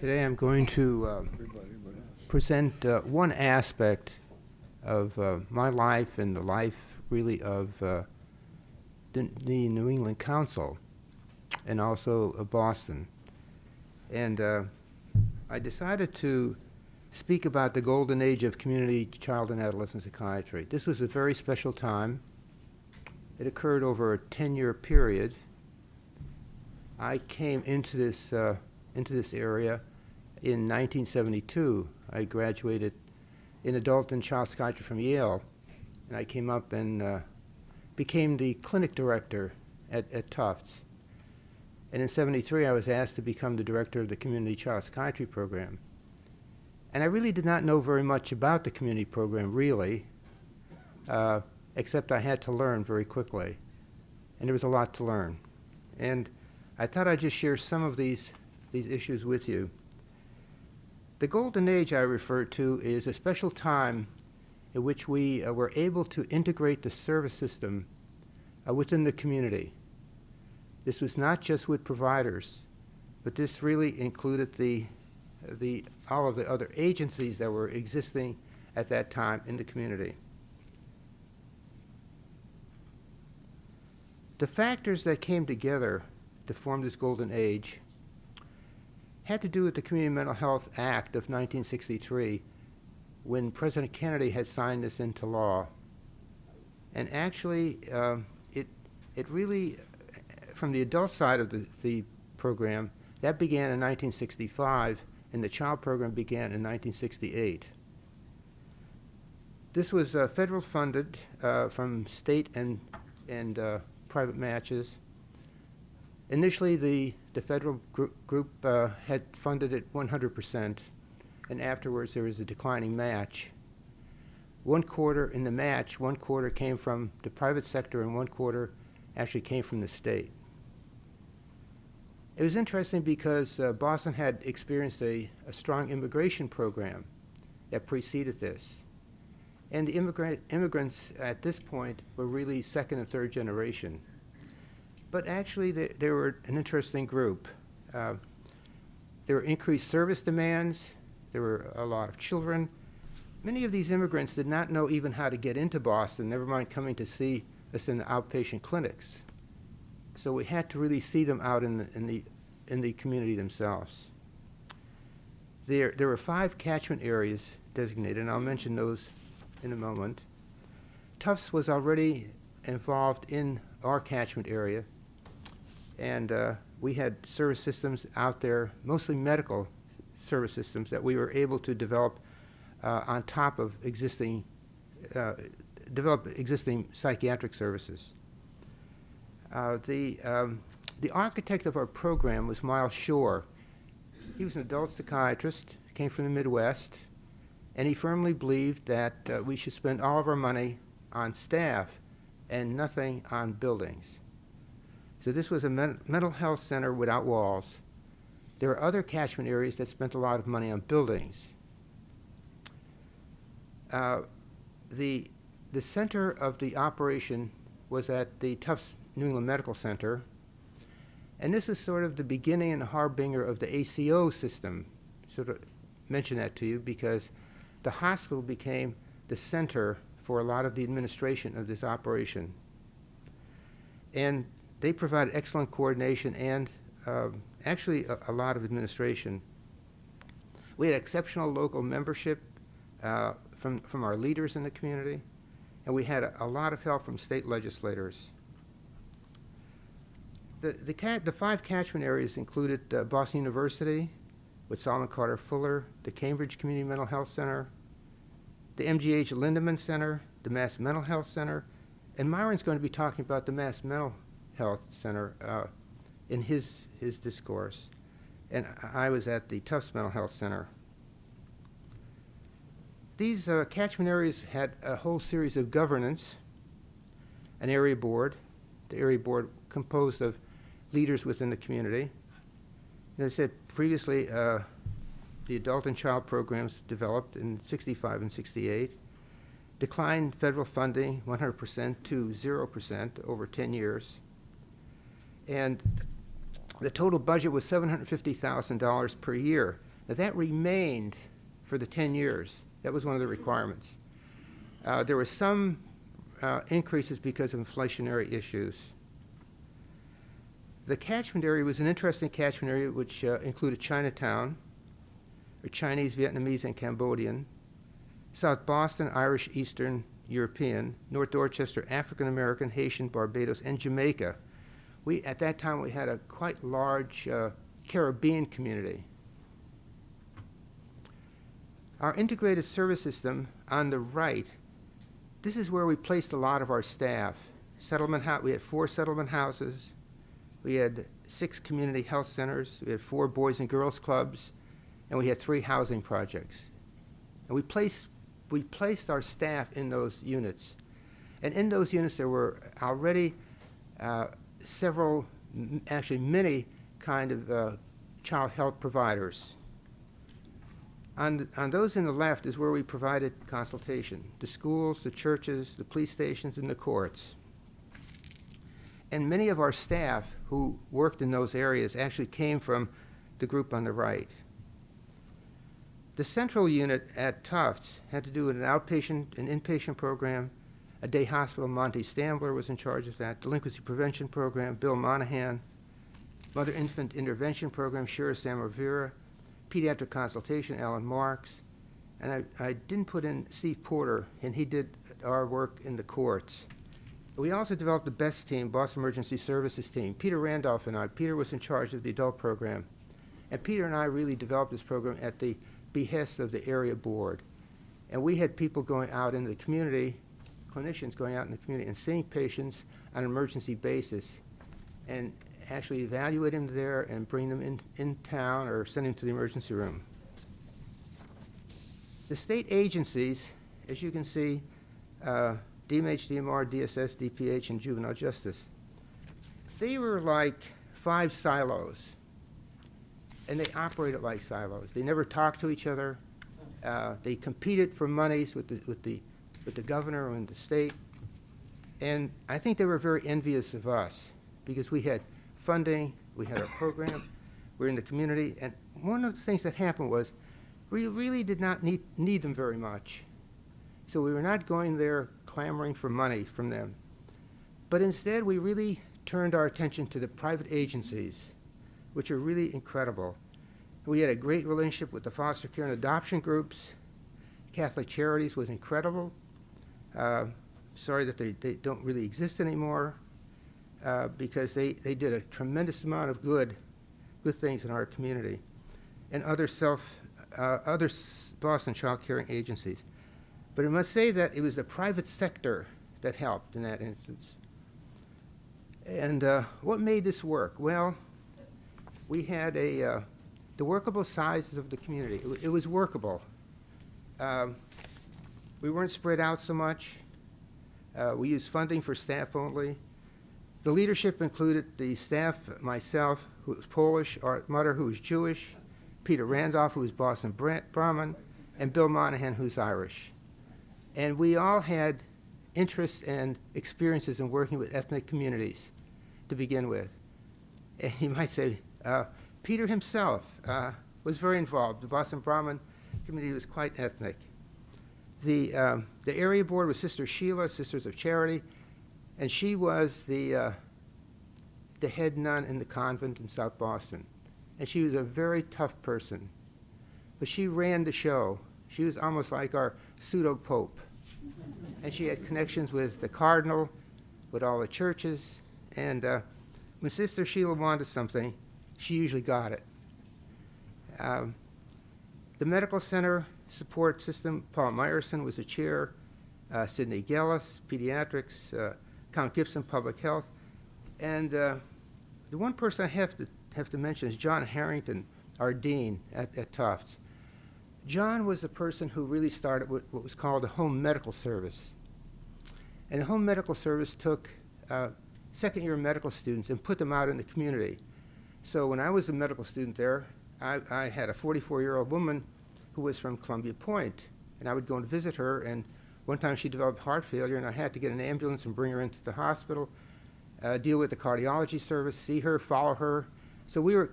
Today I'm going to present one aspect of my life and the life really of the New England Council and also of Boston. And I decided to speak about the golden age of community child and adolescent psychiatry. This was a very special time. It occurred over a 10-year period. I came into this area in 1972. I graduated in adult and child psychiatry from Yale, and I came up and became the clinic director at Tufts. And in '73, I was asked to become the director of the community child psychiatry program. And I really did not know very much about the community program, really, except I had to learn very quickly. And there was a lot to learn. And I thought I'd just share some of these issues with you. The golden age I refer to is a special time in which we were able to integrate the service system within the community. This was not just with providers, but this really included all of the other agencies that were existing at that time in the community. The factors that came together to form this golden age had to do with the Community Mental Health Act of 1963, when President Kennedy had signed this into law. And actually, it really, from the adult side of the program, that began in 1965, and the child program began in 1968. This was federal funded from state and private matches. Initially, the federal group had funded it 100%, and afterwards there was a declining match. 1/4 in the match, 1/4 came from the private sector, and 1/4 actually came from the state. It was interesting because Boston had experienced a strong immigration program that preceded this. And the immigrants at this point were really second and third generation. But actually, they were an interesting group. There were increased service demands. There were a lot of children. Many of these immigrants did not know even how to get into Boston, never mind coming to see us in the outpatient clinics. So we had to really see them out in the community themselves. There were 5 catchment areas designated, and I'll mention those in a moment. Tufts was already involved in our catchment area, and we had service systems out there, mostly medical service systems that we were able to develop on top of existing psychiatric services. The architect of our program was Miles Shore. He was an adult psychiatrist, came from the Midwest, and he firmly believed that we should spend all of our money on staff and nothing on buildings. So this was a mental health center without walls. There are other catchment areas that spent a lot of money on buildings. The center of the operation was at the Tufts New England Medical Center, and this was sort of the beginning and harbinger of the ACO system. Sort of mention that to you because the hospital became the center for a lot of the administration of this operation. And they provided excellent coordination and actually a lot of administration. We had exceptional local membership from our leaders in the community, and we had a lot of help from state legislators. The 5 catchment areas included Boston University with Solomon Carter Fuller, the Cambridge Community Mental Health Center, the MGH Lindemann Center, the Mass Mental Health Center, and Myron's going to be talking about the Mass Mental Health Center in his discourse, and I was at the Tufts Mental Health Center. These catchment areas had a whole series of governance, an area board, the area board composed of leaders within the community. As I said previously, the adult and child programs developed in '65 and '68, declined federal funding 100% to 0% over 10 years. And the total budget was $750,000 per year. Now, that remained for the 10 years. That was one of the requirements. There were some increases because of inflationary issues. The catchment area was an interesting catchment area which included Chinatown, or Chinese, Vietnamese, and Cambodian, South Boston, Irish, Eastern European, North Dorchester, African American, Haitian, Barbados, and Jamaica. At that time, we had a quite large Caribbean community. Our integrated service system on the right, this is where we placed a lot of our staff. We had 4 settlement houses. We had 6 community health centers. We had 4 boys and girls clubs. And we had 3 housing projects. And we placed our staff in those units. And in those units, there were already several, actually many kind of child health providers. On those in the left is where we provided consultation, the schools, the churches, the police stations, and the courts. And many of our staff who worked in those areas actually came from the group on the right. The central unit at Tufts had to do with an outpatient and inpatient program. A day hospital, Monty Stambler was in charge of that. Delinquency prevention program, Bill Monahan. Mother-infant intervention program, Shira Samravira. Pediatric consultation, Alan Marks. And I didn't put in Steve Porter, and he did our work in the courts. We also developed the BEST team, Boston Emergency Services team. Peter Randolph and I. Peter was in charge of the adult program. And Peter and I really developed this program at the behest of the area board. And we had people going out in the community, clinicians going out in the community and seeing patients on an emergency basis and actually evaluate them there and bring them in town or send them to the emergency room. The state agencies, as you can see, DMH, DMR, DSS, DPH, and Juvenile Justice, they were like 5 silos, and they operated like silos. They never talked to each other. They competed for monies with the governor and the state, and I think they were very envious of us because we had funding, we had our program, we're in the community, and one of the things that happened was we really did not need them very much. So we were not going there clamoring for money from them. But instead, we really turned our attention to the private agencies, which are really incredible. We had a great relationship with the foster care and adoption groups. Catholic Charities was incredible. Sorry that they don't really exist anymore. Because they did a tremendous amount of good things in our community, and other Boston child caring agencies. But I must say that it was the private sector that helped in that instance. And what made this work? Well, we had the workable sizes of the community. It was workable. We weren't spread out so much. We used funding for staff only. The leadership included the staff, myself, who was Polish, Art Mutter, who was Jewish, Peter Randolph, who was Boston Brahmin, and Bill Monahan, who's Irish. And we all had interests and experiences in working with ethnic communities to begin with. And you might say, Peter himself was very involved. The Boston Brahmin community was quite ethnic. The area board was Sister Sheila, Sisters of Charity, and she was the head nun in the convent in South Boston. And she was a very tough person. But she ran the show. She was almost like our pseudo-pope. And she had connections with the cardinal, with all the churches. And when Sister Sheila wanted something, she usually got it. The medical center support system, Paul Meyerson was the chair, Sidney Gellis, pediatrics, Count Gibson, public health. And the one person I have to mention is John Harrington, our dean at Tufts. John was the person who really started what was called the home medical service. And the home medical service took second-year medical students and put them out in the community. So when I was a medical student there, I had a 44-year-old woman who was from Columbia Point, and I would go and visit her, and one time she developed heart failure, and I had to get an ambulance and bring her into the hospital, deal with the cardiology service, see her, follow her. So we were,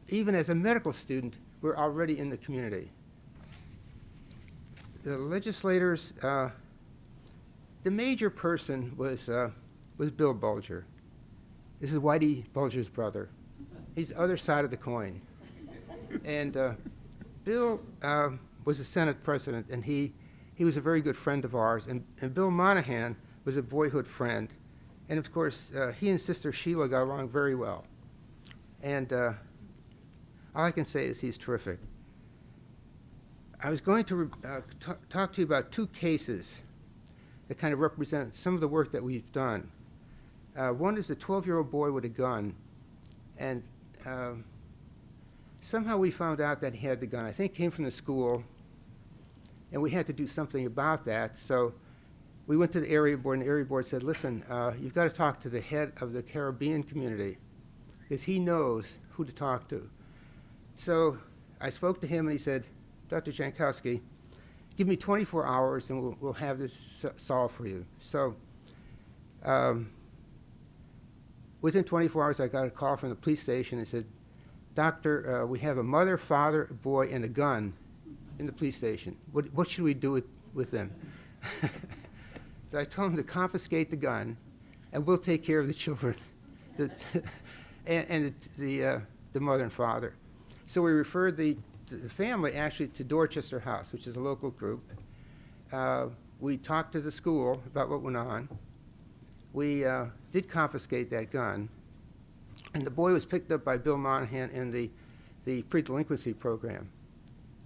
even as a medical student, were already in the community. The legislators, the major person was Bill Bulger. This is Whitey Bulger's brother. He's the other side of the coin. And Bill was a Senate president, and he was a very good friend of ours. And Bill Monahan was a boyhood friend. And of course, he and Sister Sheila got along very well. And all I can say is he's terrific. I was going to talk to you about two cases that kind of represent some of the work that we've done. One is a 12-year-old boy with a gun, and somehow we found out that he had the gun. I think it came from the school, and we had to do something about that. So we went to the area board, and the area board said, listen, you've got to talk to the head of the Caribbean community, because he knows who to talk to. So I spoke to him, and he said, Dr. Jankowski, give me 24 hours, and we'll have this solved for you. So within 24 hours, I got a call from the police station and said, Doctor, we have a mother, father, boy, and a gun in the police station. What should we do with them? So I told him to confiscate the gun, and we'll take care of the children, and the mother and father. So we referred the family actually to Dorchester House, which is a local group. We talked to the school about what went on. We did confiscate that gun, and the boy was picked up by Bill Monahan in the pre-delinquency program.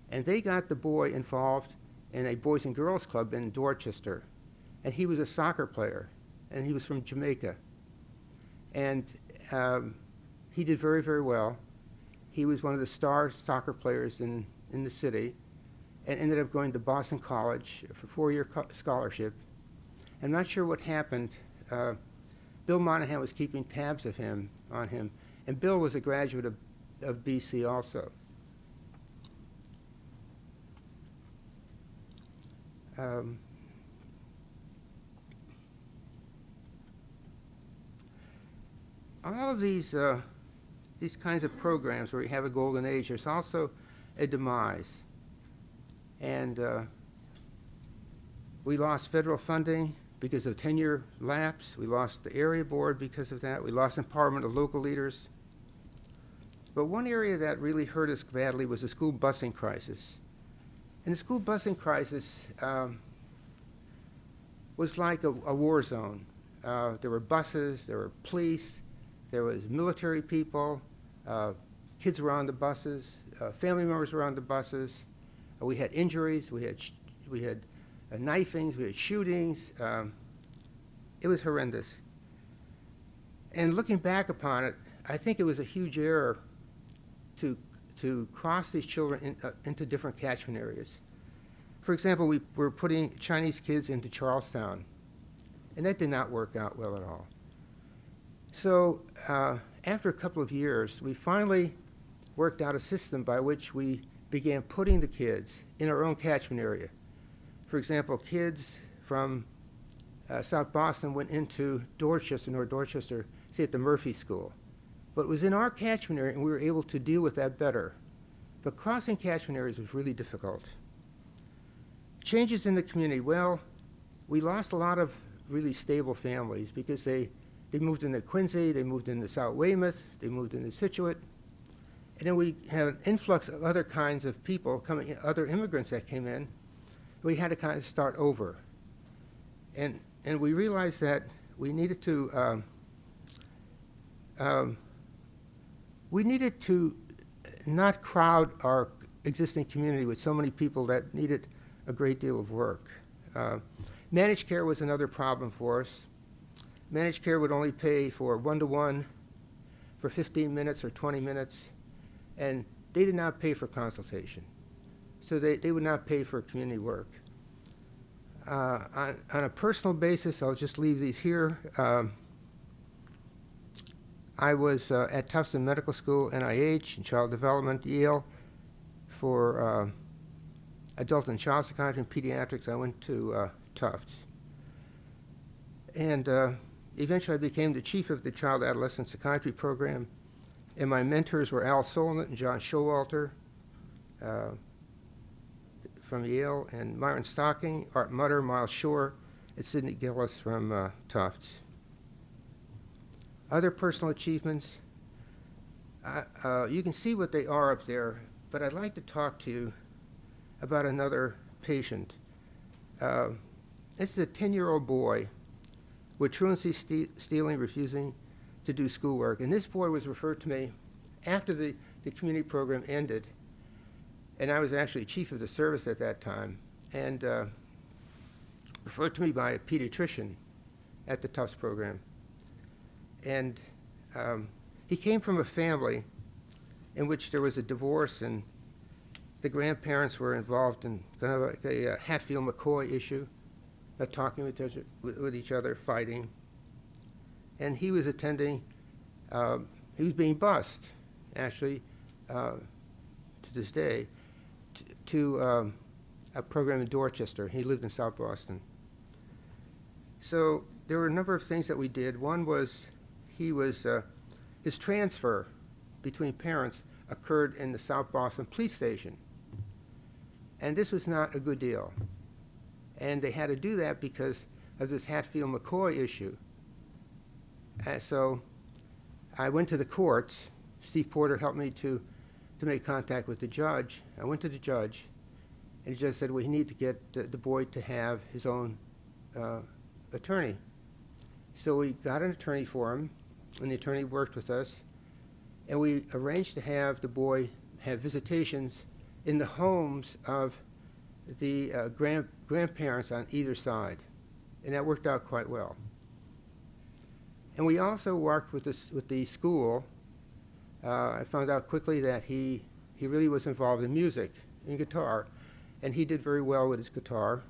And they got the boy involved in a Boys and Girls Club in Dorchester. And he was a soccer player, and he was from Jamaica. And he did very, very well. He was one of the star soccer players in the city, and ended up going to Boston College for a 4-year scholarship. I'm not sure what happened. Bill Monahan was keeping tabs on him, and Bill was a graduate of BC also. All of these kinds of programs where you have a golden age, there's also a demise. And we lost federal funding because of 10-year lapse. We lost the area board because of that. We lost empowerment of local leaders. But one area that really hurt us badly was the school busing crisis. And the school busing crisis was like a war zone. There were buses, there were police, there was military people, kids were on the buses, family members were on the buses. We had injuries, we had knifings, we had shootings. It was horrendous. And looking back upon it, I think it was a huge error to cross these children into different catchment areas. For example, we were putting Chinese kids into Charlestown, and that did not work out well at all. So after a couple of years, we finally worked out a system by which we began putting the kids in our own catchment area. For example, kids from South Boston went into Dorchester, North Dorchester, say at the Murphy School. But it was in our catchment area, and we were able to deal with that better. But crossing catchment areas was really difficult. Changes in the community, well, we lost a lot of really stable families because they moved into Quincy, they moved into South Weymouth, they moved into Scituate. And then we had an influx of other kinds of people coming in, other immigrants that came in. We had to kind of start over. And we realized that we needed to not crowd our existing community with so many people that needed a great deal of work. Managed care was another problem for us. Managed care would only pay for one-to-one for 15 minutes or 20 minutes, and they did not pay for consultation. So they would not pay for community work. On a personal basis, I'll just leave these here. I was at Tufts Medical School, NIH, in Child Development, Yale, for adult and child psychiatry and pediatrics. I went to Tufts. And eventually I became the chief of the child adolescent psychiatry program. And my mentors were Al Solnit and John Showalter. uh, from Yale, and Myron Stocking, Art Mutter, Miles Shore, and Sidney Gillis from Tufts. Other personal achievements, you can see what they are up there, but I'd like to talk to you about another patient. This is a 10-year-old boy with truancy, stealing, refusing to do schoolwork. And this boy was referred to me after the community program ended. And I was actually chief of the service at that time. And referred to me by a pediatrician at the Tufts program. And he came from a family in which there was a divorce, and the grandparents were involved in kind of like a Hatfield-McCoy issue, not talking with each other, fighting. And he was attending, he was being bused, actually, to this day, to a program in Dorchester. He lived in South Boston. So there were a number of things that we did. One was his transfer between parents occurred in the South Boston police station. And this was not a good deal. And they had to do that because of this Hatfield-McCoy issue. So I went to the courts. Steve Porter helped me to make contact with the judge. I went to the judge, and the judge said, well, he needs to get the boy to have his own attorney. So we got an attorney for him, and the attorney worked with us, and we arranged to have the boy have visitations in the homes of the grandparents on either side, and that worked out quite well. And we also worked with the school. I found out quickly that he really was involved in music, in guitar, and he did very well with his guitar.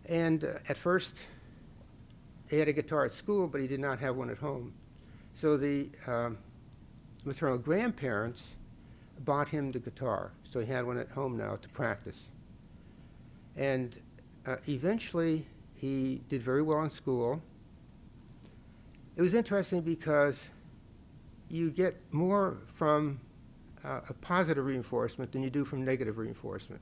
And at first, he had a guitar at school, but he did not have one at home. So the maternal grandparents bought him the guitar, so he had one at home now to practice. And eventually, he did very well in school. It was interesting because you get more from a positive reinforcement than you do from negative reinforcement.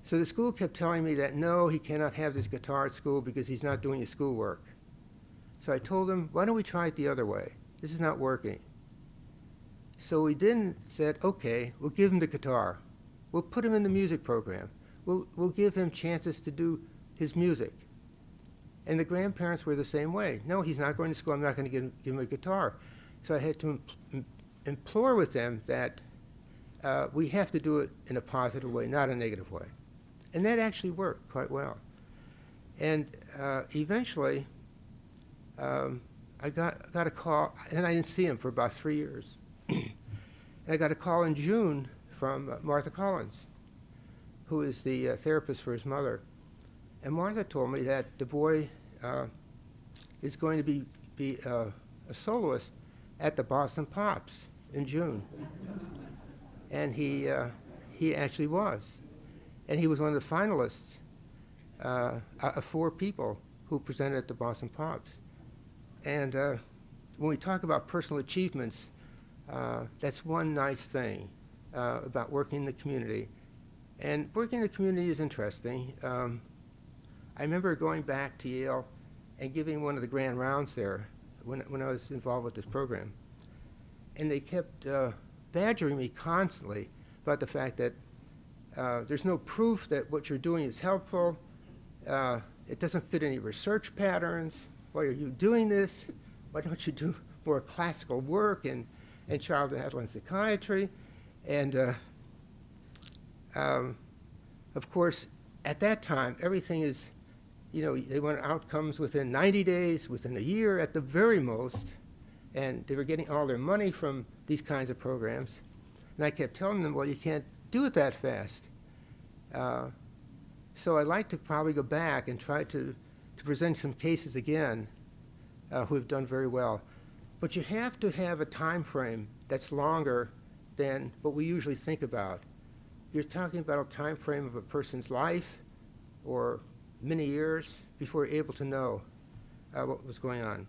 So the school kept telling me that, no, he cannot have this guitar at school because he's not doing his schoolwork. So I told him, why don't we try it the other way? This is not working. So we then said, okay, we'll give him the guitar. We'll put him in the music program. We'll give him chances to do his music. And the grandparents were the same way. No, he's not going to school. I'm not going to give him a guitar. So I had to implore with them that we have to do it in a positive way, not a negative way. And that actually worked quite well. And eventually, I got a call, and I didn't see him for about 3 years. And I got a call in June from Martha Collins, who is the therapist for his mother. And Martha told me that the boy is going to be a soloist at the Boston Pops in June. And he actually was. And he was one of the finalists of 4 people who presented at the Boston Pops. And when we talk about personal achievements, that's one nice thing about working in the community. And working in the community is interesting. I remember going back to Yale and giving one of the grand rounds there when I was involved with this program. And they kept badgering me constantly about the fact that there's no proof that what you're doing is helpful. It doesn't fit any research patterns. Why are you doing this? Why don't you do more classical work in child and adolescent psychiatry? And of course, at that time, everything is, they want outcomes within 90 days, within a year at the very most. And they were getting all their money from these kinds of programs. And I kept telling them, well, you can't do it that fast. So I'd like to probably go back and try to present some cases again who have done very well. But you have to have a time frame that's longer than what we usually think about. You're talking about a time frame of a person's life or many years before you're able to know what was going on.